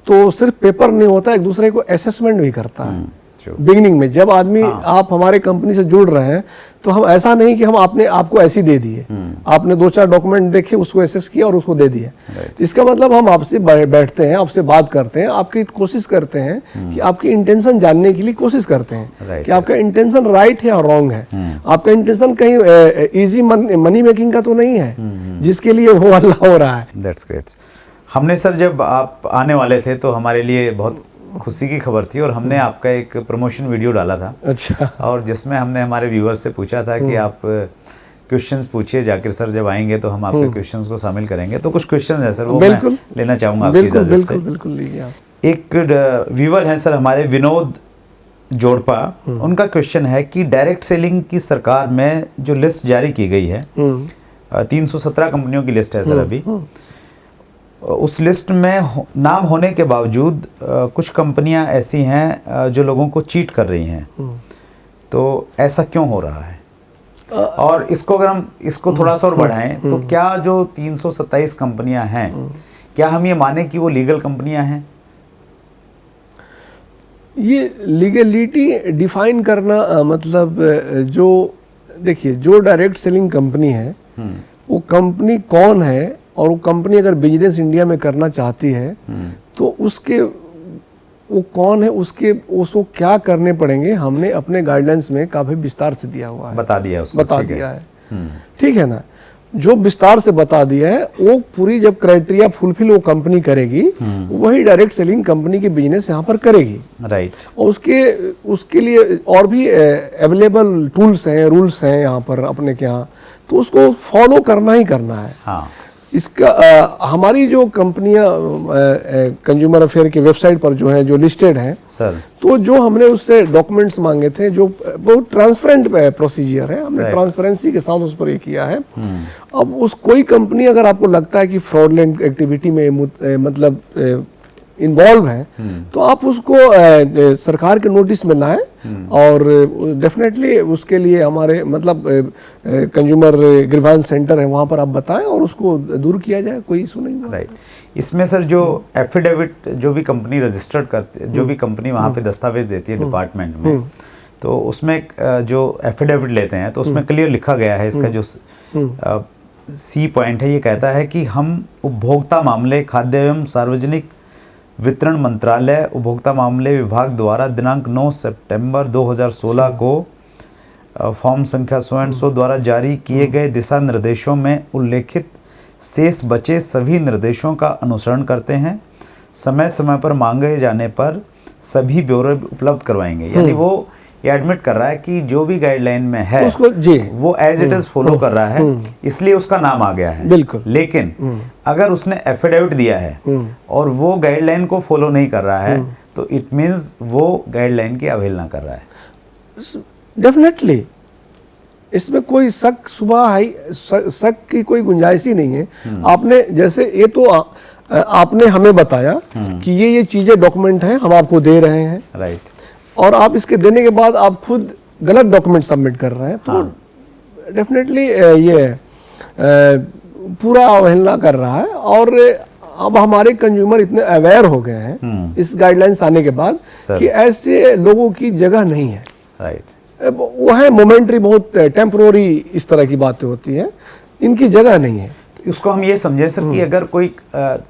तो सिर्फ पेपर नहीं होता, एक दूसरे को असेसमेंट भी करता है। बिगिनिंग में जब आदमी आप हमारे कंपनी से जुड़ रहे हैं तो हम ऐसा नहीं कि हम आपने आपको ऐसी दे दिए, आपने 2-4 डॉक्यूमेंट देखे, उसको एसेस किया और उसको दे दिए। इसका मतलब हम आपसे बैठते हैं, आपसे बात करते हैं, आपकी कोशिश करते हैं कि आपकी इंटेंशन जानने के लिए कोशिश करते हैं कि आपका इंटेंशन राइट है या रॉन्ग है, आपका इंटेंशन कहीं इजी मनी मेकिंग का तो नहीं है जिसके लिए वो हल्ला हो रहा है। That's great. हमने सर जब आप आने वाले थे तो हमारे लिए बहुत खुशी की खबर थी और हमने आपका एक प्रमोशन वीडियो डाला था। अच्छा। और जिसमें हमने हमारे व्यूअर्स से पूछा था कि आप क्वेश्चंस पूछिए, जाकिर सर जब आएंगे तो हम आपके क्वेश्चंस को शामिल करेंगे। तो कुछ क्वेश्चन है सर, वो मैं लेना चाहूँगा आपकी इजाज़त से। बिल्कुल बिल्कुल लीजिए आप। एक व्यूअर हैं सर हमारे विनोद जोड़पा, उनका क्वेश्चन है कि डायरेक्ट सेलिंग की सरकार में जो लिस्ट जारी की गई है, 317 कंपनियों की लिस्ट है सर अभी, उस लिस्ट में नाम होने के बावजूद कुछ कंपनियां ऐसी हैं जो लोगों को चीट कर रही हैं, तो ऐसा क्यों हो रहा है? और इसको अगर हम इसको थोड़ा सा और बढ़ाएं तो क्या जो 327 कंपनियां हैं, क्या हम ये माने कि वो लीगल कंपनियां हैं? ये लीगलिटी डिफाइन करना मतलब जो देखिए, जो डायरेक्ट सेलिंग कंपनी है वो कंपनी कौन है, और वो कंपनी अगर बिजनेस इंडिया में करना चाहती है तो उसके वो कौन है, उसको क्या करने पड़ेंगे, हमने अपने गाइडलाइंस में काफी विस्तार से दिया हुआ है, बता दिया है उसको, बता दिया है। ठीक है ना, जो विस्तार से बता दिया है वो पूरी जब क्राइटेरिया फुलफिल वो कंपनी करेगी, वही डायरेक्ट सेलिंग कंपनी की बिजनेस यहाँ पर करेगी। राइट। और उसके लिए और भी अवेलेबल टूल्स हैं, रूल्स हैं यहाँ पर अपने के यहाँ, तो उसको फॉलो करना ही करना है। हाँ। इसका हमारी जो कंपनियां कंज्यूमर अफेयर की वेबसाइट पर जो है, जो लिस्टेड हैं सर, तो जो हमने उससे डॉक्यूमेंट्स मांगे थे, जो बहुत ट्रांसपेरेंट प्रोसीजर है, हमने ट्रांसपेरेंसी के साथ उस पर ये किया है। अब उस कोई कंपनी अगर आपको लगता है कि फ्रॉडलेंट एक्टिविटी में मतलब इन्वॉल्व है, तो आप उसको सरकार के नोटिस में लाएं और डेफिनेटली उसके लिए हमारे मतलब कंज्यूमर ग्रीवांस सेंटर है, वहाँ पर आप बताएं और उसको दूर किया जाए, कोई इशू नहीं होगा। राइट। इसमें सर जो एफिडेविट जो भी कंपनी रजिस्टर्ड करती है, जो भी कंपनी वहाँ पे दस्तावेज देती है डिपार्टमेंट में, तो उसमें जो एफिडेविट लेते हैं तो उसमें क्लियर लिखा गया है, इसका जो सी पॉइंट है, ये कहता है कि हम उपभोक्ता मामले, खाद्य एवं सार्वजनिक वितरण मंत्रालय, उपभोक्ता मामले विभाग द्वारा दिनांक 9 सितंबर 2016 को फॉर्म संख्या 100 द्वारा जारी किए गए दिशा निर्देशों में उल्लेखित शेष बचे सभी निर्देशों का अनुसरण करते हैं, समय समय पर मांगे जाने पर सभी ब्यौरे उपलब्ध करवाएंगे। यानी वो ये एडमिट कर रहा है कि जो भी गाइडलाइन में है उसको जी वो एज इट इज फॉलो कर रहा है, इसलिए उसका नाम आ गया है। बिल्कुल। लेकिन अगर उसने एफिडेविट दिया है और वो गाइडलाइन को फॉलो नहीं कर रहा है, तो इट मींस वो गाइडलाइन की अवहेलना कर रहा है। डेफिनेटली इसमें कोई शक की कोई गुंजाइश ही नहीं है। आपने जैसे ये तो आपने हमें बताया कि ये चीजें डॉक्यूमेंट हैं, हम आपको दे रहे हैं, राइट, और आप इसके देने के बाद आप खुद गलत डॉक्यूमेंट सबमिट कर रहे हैं, तो डेफिनेटली ये पूरा अवहेलना कर रहा है। और अब हमारे कंज्यूमर इतने अवेयर हो गए हैं इस गाइडलाइंस आने के बाद कि ऐसे लोगों की जगह नहीं है। राइट। वो है मोमेंटरी, बहुत टेम्पररी इस तरह की बातें होती हैं, इनकी जगह नहीं है। उसको हम ये समझे सर कि अगर कोई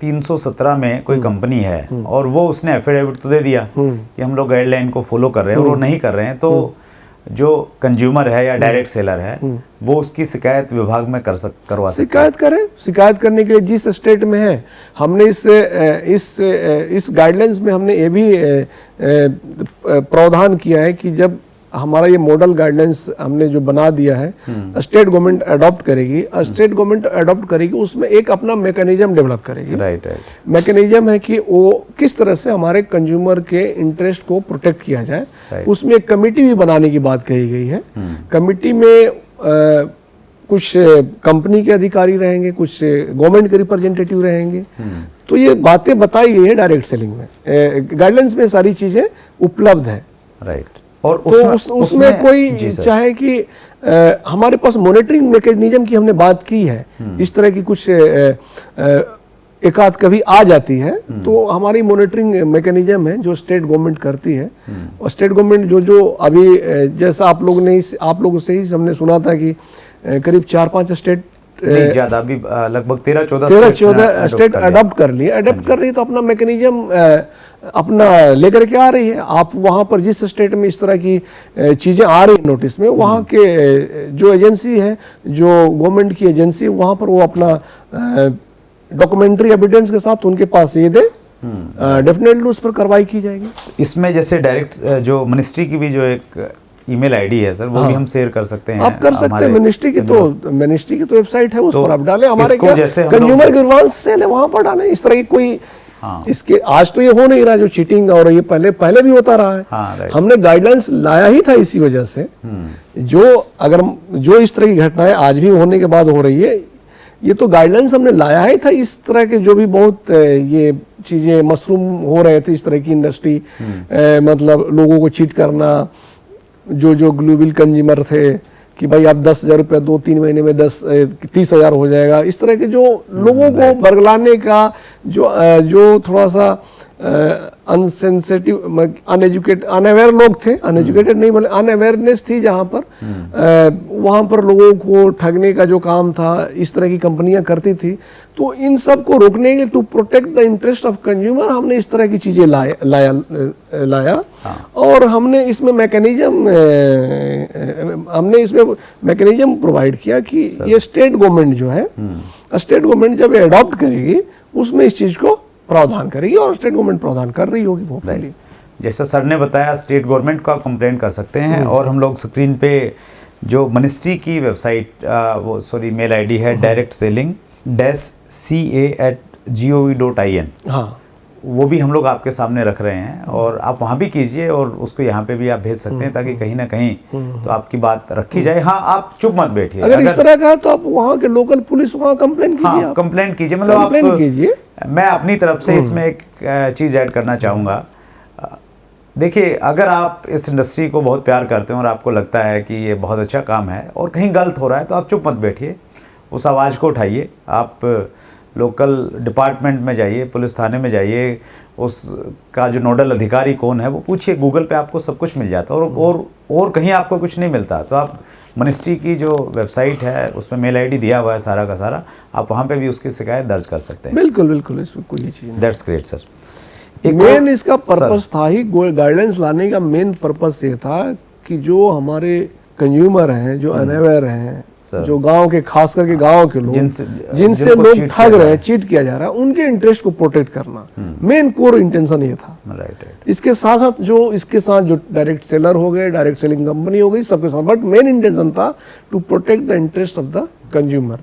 317 में कोई कंपनी है और वो उसने एफिडेविट तो दे दिया कि हम लोग गाइडलाइन को फॉलो कर रहे हैं और वो नहीं कर रहे हैं, तो जो कंज्यूमर है या डायरेक्ट सेलर है वो उसकी शिकायत विभाग में करवा सकते हैं। शिकायत करें। शिकायत करने के लिए जिस स्टेट में है, हमने इस गाइडलाइंस में हमने ये भी प्रावधान किया है कि जब हमारा ये मॉडल गाइडलाइंस हमने जो बना दिया है, स्टेट गवर्नमेंट अडॉप्ट करेगी, स्टेट गवर्नमेंट अडॉप्ट करेगी, उसमें एक अपना मैकेनिज्म डेवलप करेगी। राइट। मैकेनिज्म है कि वो किस तरह से हमारे कंज्यूमर के इंटरेस्ट को प्रोटेक्ट किया जाए। उसमें एक कमेटी भी बनाने की बात कही गई है। कमेटी में कुछ कंपनी के अधिकारी रहेंगे, कुछ गवर्नमेंट के रिप्रेजेंटेटिव रहेंगे। तो ये बातें बताई गई है डायरेक्ट सेलिंग में, गाइडलाइंस में सारी चीजें उपलब्ध है। राइट। और तो उसमें कोई चाहे कि हमारे पास मॉनिटरिंग मैकेनिज्म की हमने बात की है, इस तरह की कुछ एक आध कभी आ जाती है तो हमारी मॉनिटरिंग मैकेनिज्म है जो स्टेट गवर्नमेंट करती है। और स्टेट गवर्नमेंट जो अभी जैसा आप लोगों से ही हमने सुना था कि करीब 4-5 स्टेट ज्यादा अभी लगभग 13-14 स्टेट अडॉप्ट कर लिए। अडॉप्ट कर रही है तो अपना मैकेनिज्म अपना लेकर के आ रही है। आप वहाँ पर जिस स्टेट में इस तरह की चीज़ें आ रही नोटिस में, वहाँ के जो एजेंसी है, जो गवर्नमेंट की एजेंसी है, वहाँ पर वो अपना डॉक्यूमेंट्री एविडेंस के साथ उनके पास ये दे, डेफिनेटली उस पर कार्रवाई की जाएगी। इसमें जैसे डायरेक्ट जो मिनिस्ट्री की भी जो एक ईमेल आईडी है सर, वो भी हम शेयर कर सकते हैं। आप कर सकते हैं। मिनिस्ट्री की तो वेबसाइट है, उस पर आप डालें। हमारे कंज्यूमर ग्रीवांस सेल है, वहां पर डालें। इस तरह की कोई इसके आज तो ये हो नहीं रहा जो चीटिंग, और ये पहले भी होता रहा है। हमने गाइडलाइंस लाया ही था इसी वजह से। जो इस तरह की घटनाएं आज भी होने के बाद हो रही है, ये तो गाइडलाइंस हमने लाया ही था। इस तरह के जो भी बहुत ये चीजें मशरूम हो रहे थे, इस तरह की इंडस्ट्री, मतलब लोगों को चीट करना, जो ग्लोबल कंज्यूमर थे कि भाई आप 10,000 रुपया 2-3 महीने में 30,000 हो जाएगा, इस तरह के जो लोगों को बरगलाने का जो थोड़ा सा अनसेंसिटिव, अनएजुकेटेड, अनअवेयर लोग थे, अनएजुकेटेड नहीं बोले, अनअवेयरनेस थी जहाँ पर वहाँ पर लोगों को ठगने का जो काम था इस तरह की कंपनियां करती थी। तो इन सब को रोकने के लिए, to protect the interest of consumer, हमने इस तरह की चीज़ें लाया। और हमने इसमें मैकेनिज्म प्रोवाइड किया कि ये स्टेट गवर्नमेंट जो है, स्टेट गवर्नमेंट जब अडॉप्ट करेगी उसमें इस चीज़ को प्रावधान करेगी, और स्टेट गवर्नमेंट प्रावधान कर रही होगी होपफुली। जैसा सर ने बताया, स्टेट गवर्नमेंट को आप कंप्लेंट कर सकते हैं। और हम लोग स्क्रीन पे जो मिनिस्ट्री की वेबसाइट मेल आईडी है directselling-ca@gov.in, हाँ, वो भी हम लोग आपके सामने रख रहे हैं, और आप वहाँ भी कीजिए, और उसको यहाँ पे भी आप भेज सकते हैं, ताकि कहीं ना कहीं तो आपकी बात रखी जाए। हाँ, आप चुप मत बैठिए। अगर इस तरह का है तो आप वहाँ के लोकल पुलिस वहाँ कंप्लेंट कीजिए। हाँ, कंप्लेंट कीजिए। मतलब कंप्लेंट कीजिए। मैं अपनी तरफ से इसमें एक चीज़ ऐड करना चाहूँगा। देखिए, अगर आप इस इंडस्ट्री को बहुत प्यार करते हैं और आपको लगता है कि ये बहुत अच्छा काम है और कहीं गलत हो रहा है, तो आप चुप मत बैठिए, उस आवाज़ को उठाइए। आप लोकल डिपार्टमेंट में जाइए, पुलिस थाने में जाइए, उसका जो नोडल अधिकारी कौन है वो पूछिए। गूगल पे आपको सब कुछ मिल जाता है, और कहीं आपको कुछ नहीं मिलता तो आप मिनिस्ट्री की जो वेबसाइट है उसमें मेल आईडी दिया हुआ है सारा का सारा, आप वहाँ पे भी उसकी शिकायत दर्ज कर सकते हैं। बिल्कुल, इसमें कोई चीज़ नहीं। That's great sir. मेन इसका पर्पस था ही, गाइडलाइंस लाने का मेन पर्पस ये था कि जो हमारे कंज्यूमर हैं, जो अनअवेयर हैं, जो गांव के, खास करके गांव के लोग जिनसे लोग ठग रहे हैं, चीट किया जा रहा है, उनके इंटरेस्ट को प्रोटेक्ट करना मेन कोर इंटेंशन ये था। इसके साथ साथ जो डायरेक्ट सेलर हो गए, डायरेक्ट सेलिंग कंपनी हो गई, सबके साथ, बट मेन इंटेंशन था to protect the interest of the consumer.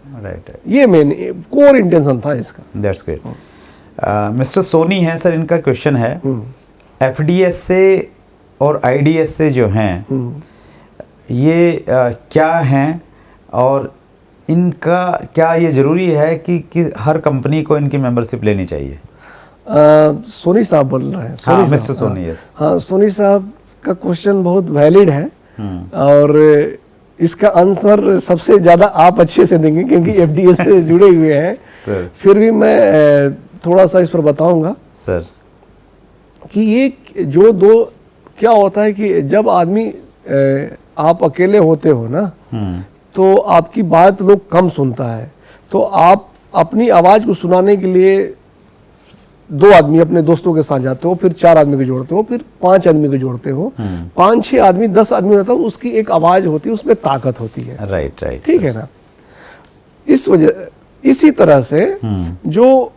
ये मेन कोर इंटेंशन था इसका। That's great. मिस्टर सोनी हैं सर, इनका क्वेश्चन है, एफडीएस से और आईडीएस से जो हैं ये क्या हैं, और इनका क्या ये ज़रूरी है कि हर कंपनी को इनकी मेंबरशिप लेनी चाहिए? सोनी साहब बोल रहे हैं। Mister Soni, yes. हाँ, सोनी साहब का क्वेश्चन बहुत वैलिड है, और इसका आंसर सबसे ज़्यादा आप अच्छे से देंगे क्योंकि एफडीएस से जुड़े हुए हैं। फिर भी मैं थोड़ा सा इस पर बताऊंगा सर कि ये जो दो क्या होता है कि जब आदमी आप अकेले होते हो ना, तो आपकी बात लोग कम सुनता है, तो आप अपनी आवाज़ को सुनाने के लिए 2 आदमी अपने दोस्तों के साथ जाते हो, फिर 4 आदमी को जोड़ते हो, फिर 5 आदमी को जोड़ते हो, 5-6 आदमी 10 आदमी होता है, उसकी एक आवाज़ होती है, उसमें ताकत होती है। राइट, ठीक है ना। इसी तरह से जो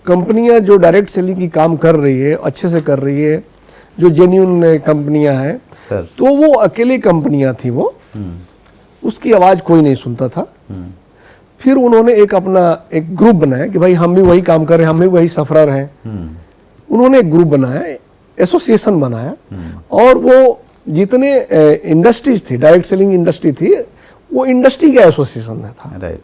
कंपनियां जो डायरेक्ट सेलिंग की काम कर रही है, अच्छे से कर रही है, जो जेन्युइन कंपनियां हैं, तो वो अकेली कंपनियां थी, वो उसकी आवाज़ कोई नहीं सुनता था। फिर उन्होंने अपना एक ग्रुप बनाया कि भाई हम भी वही काम कर रहे हैं, हम भी वही सफरर हैं। उन्होंने एक ग्रुप बनाया, एसोसिएशन बनाया, और वो जितने इंडस्ट्रीज थी, डायरेक्ट सेलिंग इंडस्ट्री थी, वो इंडस्ट्री का एसोसिएशन था। राइट।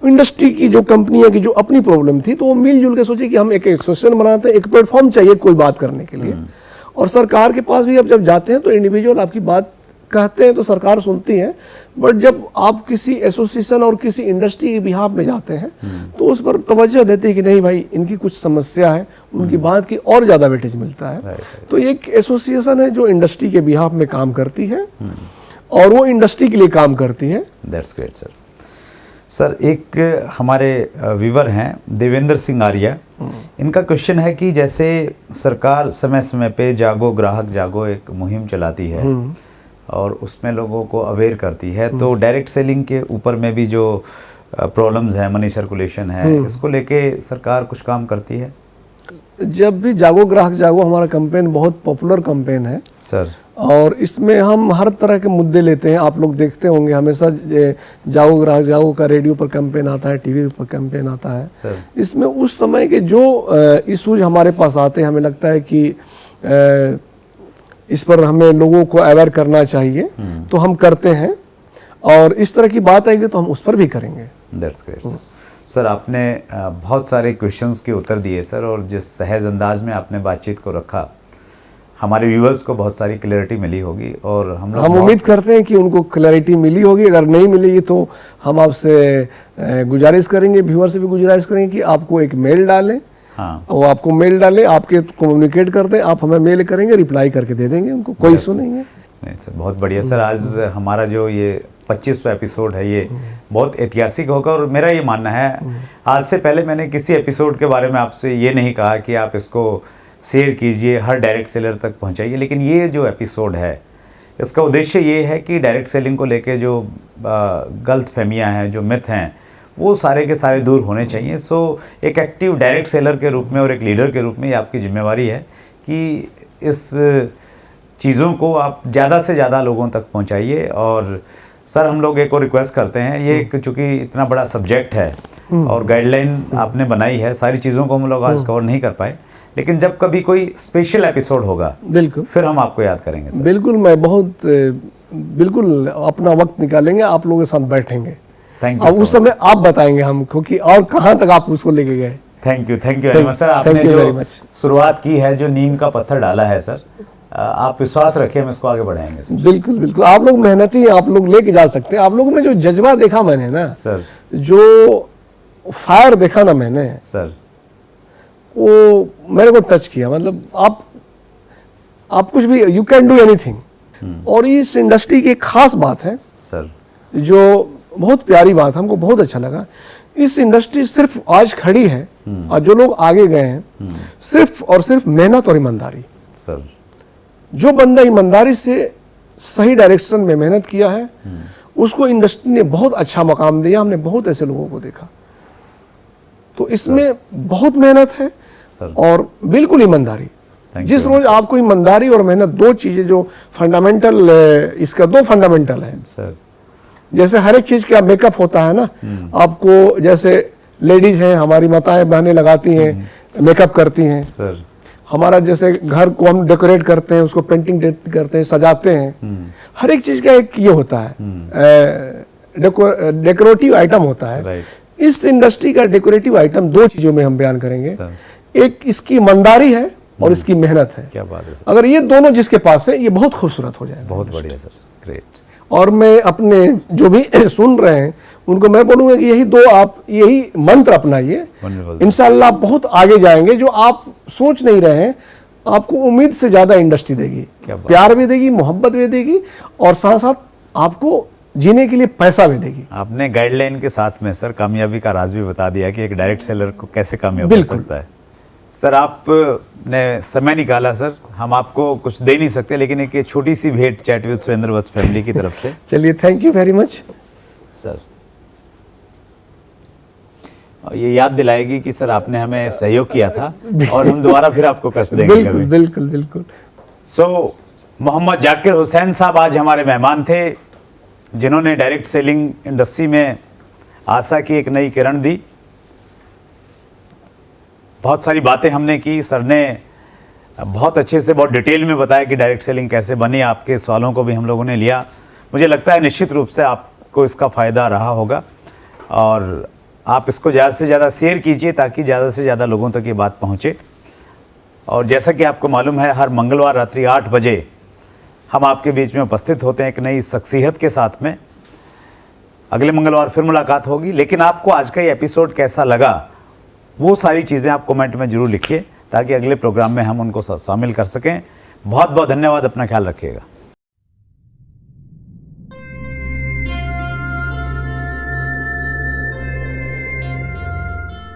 इंडस्ट्री की जो कंपनियां की जो अपनी प्रॉब्लम थी, तो वो मिलजुल के सोचे कि हम एक एसोसिएशन बनाते हैं, एक प्लेटफॉर्म चाहिए कोई बात करने के लिए। और सरकार के पास भी अब जब जाते हैं तो इंडिविजुअल आपकी बात कहते हैं तो सरकार सुनती है, बट जब आप किसी एसोसिएशन और किसी इंडस्ट्री के बिहाफ में जाते हैं तो उस पर तवज्जो देते हैं कि नहीं भाई इनकी कुछ समस्या है, उनकी बात की और ज़्यादा वेटेज मिलता है। तो एक एसोसिएशन है जो इंडस्ट्री के बिहाफ में काम करती है और वो इंडस्ट्री के लिए काम करती है। That's great sir. सर एक हमारे व्यूवर हैं देवेंद्र सिंह आर्या, इनका क्वेश्चन है कि जैसे सरकार समय समय पे जागो ग्राहक जागो एक मुहिम चलाती है और उसमें लोगों को अवेयर करती है, तो डायरेक्ट सेलिंग के ऊपर में भी जो प्रॉब्लम्स हैं, मनी सर्कुलेशन है, इसको लेके सरकार कुछ काम करती है? जब भी जागो ग्राहक जागो हमारा कैंपेन बहुत पॉपुलर कैंपेन है सर, और इसमें हम हर तरह के मुद्दे लेते हैं। आप लोग देखते होंगे हमेशा जागो ग्राहक जागो का रेडियो पर कैंपेन आता है, टीवी पर कैंपेन आता है सर। इसमें उस समय के जो इशूज हमारे पास आते हैं, हमें लगता है कि इस पर हमें लोगों को अवेयर करना चाहिए, तो हम करते हैं, और इस तरह की बात आएगी तो हम उस पर भी करेंगे। That's great sir. सर आपने बहुत सारे क्वेश्चंस के उत्तर दिए सर, और जिस सहज अंदाज में आपने बातचीत को रखा, हमारे व्यूअर्स को बहुत सारी क्लैरिटी मिली होगी, और हम उम्मीद करते हैं कि उनको क्लैरिटी मिली होगी। अगर नहीं मिलेगी तो हम आपसे गुजारिश करेंगे, व्यूअर से भी गुजारिश करेंगे कि आपको एक मेल डालें। हाँ, वो आपको मेल डालें, आपके कम्युनिकेट कर दें, आप हमें मेल करेंगे, रिप्लाई करके दे देंगे उनको, कोई इशू नहीं है। नहीं सर, बहुत बढ़िया सर। आज हमारा जो ये 25वां एपिसोड है ये बहुत ऐतिहासिक होगा, और मेरा ये मानना है, आज से पहले मैंने किसी एपिसोड के बारे में आपसे ये नहीं कहा कि आप इसको शेयर कीजिए, हर डायरेक्ट सेलर तक पहुंचाइए, लेकिन ये जो एपिसोड है इसका उद्देश्य ये है कि डायरेक्ट सेलिंग को लेके जो गलत फहमियाँ हैं, जो मिथ हैं, वो सारे के सारे दूर होने चाहिए। सो एक एक्टिव डायरेक्ट सेलर के रूप में और एक लीडर के रूप में ये आपकी जिम्मेवारी है कि इस चीज़ों को आप ज़्यादा से ज़्यादा लोगों तक पहुंचाइए। और सर हम लोग एक और रिक्वेस्ट करते हैं, ये चूँकि इतना बड़ा सब्जेक्ट है और गाइडलाइन आपने बनाई है, सारी चीज़ों को हम लोग आज कवर नहीं कर पाए, लेकिन जब कभी कोई स्पेशल एपिसोड होगा बिल्कुल फिर हम आपको याद करेंगे सर। बिल्कुल, मैं बिल्कुल अपना वक्त निकालेंगे, आप लोगों के साथ बैठेंगे। थैंक अब उस समय आप बताएंगे हमको कि और कहाँ तक आप उसको लेके गए। Thank you very much sir. आपने जो शुरुआत की है, जो नींव का पत्थर डाला है सर, आप विश्वास रखिए हम इसको आगे बढ़ाएंगे सर। बिल्कुल बिल्कुल, आप लोग मेहनती हैं, आप लोग लेके जा सकते हैं। आप लोगों में जो जज्बा देखा मैंने ना सर, जो फायर देखा ना मैंने सर, वो मेरे को टच किया। मतलब आप कुछ भी, यू कैन डू एनीथिंग। और इस इंडस्ट्री की एक खास बात है सर, जो बहुत प्यारी बात, हमको बहुत अच्छा लगा। इस इंडस्ट्री सिर्फ आज खड़ी है और जो लोग आगे गए हैं सिर्फ और सिर्फ मेहनत और ईमानदारी। सर, जो बंदा ईमानदारी से सही डायरेक्शन में मेहनत किया है उसको इंडस्ट्री ने बहुत अच्छा मकाम दिया। हमने बहुत ऐसे लोगों को देखा, तो इसमें बहुत मेहनत है और बिल्कुल ईमानदारी। जिस रोज आपको ईमानदारी और मेहनत, दो चीजें जो फंडामेंटल, इसका दो फंडामेंटल है सर। जैसे हर एक चीज का मेकअप होता है ना, आपको जैसे लेडीज हैं, हमारी माताएं बहनें लगाती हैं, मेकअप करती हैं सर। हमारा जैसे घर को हम डेकोरेट करते हैं, उसको पेंटिंग करते हैं, सजाते हैं। हर एक चीज का एक ये होता है, डेकोरेटिव आइटम होता है। इस इंडस्ट्री का डेकोरेटिव आइटम दो चीजों में हम बयान करेंगे, एक इसकी ईमानदारी है और इसकी मेहनत है। क्या बात है सर। अगर ये दोनों जिसके पास है, ये बहुत खूबसूरत हो जाएगा। बहुत बढ़िया सर, ग्रेट। और मैं अपने जो भी सुन रहे हैं उनको मैं बोलूंगा कि यही दो आप यही मंत्र अपनाइए, इंशाल्लाह आप बहुत आगे जाएंगे। जो आप सोच नहीं रहे हैं, आपको उम्मीद से ज्यादा इंडस्ट्री देगी, प्यार भी देगी, मोहब्बत भी देगी, और साथ साथ आपको जीने के लिए पैसा भी देगी। आपने गाइडलाइन के साथ में सर कामयाबी का राज भी बता दिया कि एक डायरेक्ट सेलर को कैसे कामयाब हो सकता है। सर आपने समय निकाला सर, हम आपको कुछ दे नहीं सकते, लेकिन एक छोटी सी भेंट chat with Surendra Vats family की तरफ से। चलिए, thank you very much sir. ये याद दिलाएगी कि सर आपने हमें सहयोग किया था और हम दोबारा फिर आपको कष्ट देंगे। बिल्कुल बिल्कुल बिल्कुल। सो मोहम्मद जाकिर हुसैन साहब आज हमारे मेहमान थे, जिन्होंने डायरेक्ट सेलिंग इंडस्ट्री में आशा की एक नई किरण दी। बहुत सारी बातें हमने की, सर ने बहुत अच्छे से, बहुत डिटेल में बताया कि डायरेक्ट सेलिंग कैसे बनी। आपके सवालों को भी हम लोगों ने लिया। मुझे लगता है निश्चित रूप से आपको इसका फ़ायदा रहा होगा, और आप इसको ज़्यादा से ज़्यादा शेयर कीजिए ताकि ज़्यादा से ज़्यादा लोगों तक ये बात पहुँचे। और जैसा कि आपको मालूम है, हर मंगलवार रात्रि 8 बजे हम आपके बीच में उपस्थित होते हैं एक नई शख्सियत के साथ में। अगले मंगलवार फिर मुलाकात होगी, लेकिन आपको आज का ये एपिसोड कैसा लगा वो सारी चीज़ें आप कमेंट में ज़रूर लिखिए ताकि अगले प्रोग्राम में हम उनको शामिल कर सकें। बहुत बहुत धन्यवाद, अपना ख्याल रखिएगा।